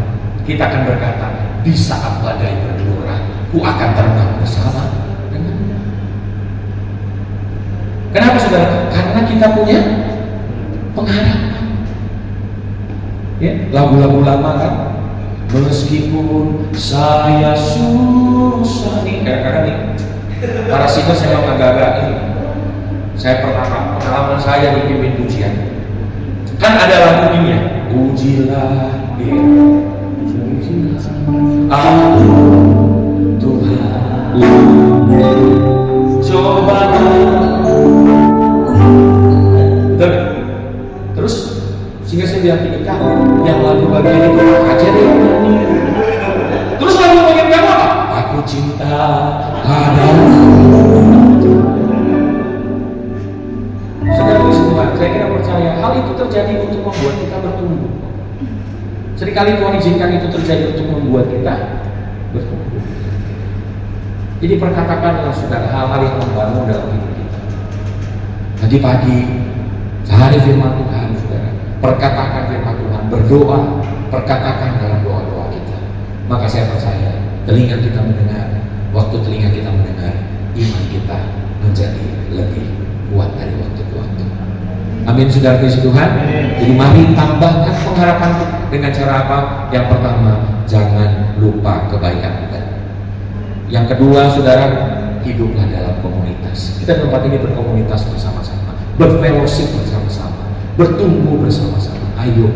kita akan berkata, di saat badai bergelora, ku akan terbang bersama denganmu. Kenapa saudara? Karena kita punya pengharapan. Ya, lagu-lagu lama kan, meskipun saya susah nih, kadang-kadang nih, para singer saya memang agak-agak ini. Saya pengalaman saya dipimpin pujian. Kan ada lagu ini ya, pujilah dia, pujilah aku Tuhan, coba. Terus sehingga saya bilang ini kan yang lagu bagian itu aja deh. Terus lagu bagian kamu apa? Aku cinta padamu. Saudara semua, saya kira percaya hal itu terjadi untuk membuat kita bertumbuh. Seringkali Tuhan izinkan itu terjadi untuk membuat kita bertumbuh. Jadi perkatakanlah saudara hal-hal yang membangun dalam hidup kita. Pagi-pagi cari firman Tuhan saudara, perkatakan firman Tuhan, berdoa, perkatakan dalam doa-doa kita. Maka saya percaya telinga kita mendengar, waktu telinga kita mendengar, iman kita menjadi lebih kuat dari waktu ke waktu. Amin saudara kasih Tuhan. Jadi mari tambahkan pengharapan dengan cara apa? Yang pertama, jangan lupa kebaikan kita. Yang kedua saudara, hiduplah dalam komunitas. Kita tempat ini berkomunitas bersama-sama, berfellowship bersama-sama, bertumbuh bersama-sama. Ayo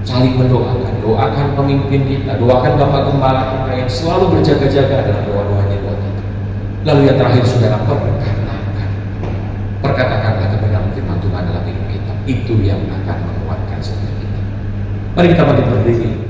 saling mendoakan, doakan pemimpin kita, doakan Bapak Gembala kita yang selalu berjaga-jaga dalam doa-doanya buat kita. Lalu yang terakhir saudara, perkatakanlah kebenaran firman Tuhan dalam hidup kita. Itu yang akan menguatkan setiap kita. Mari kita bangkit berdiri.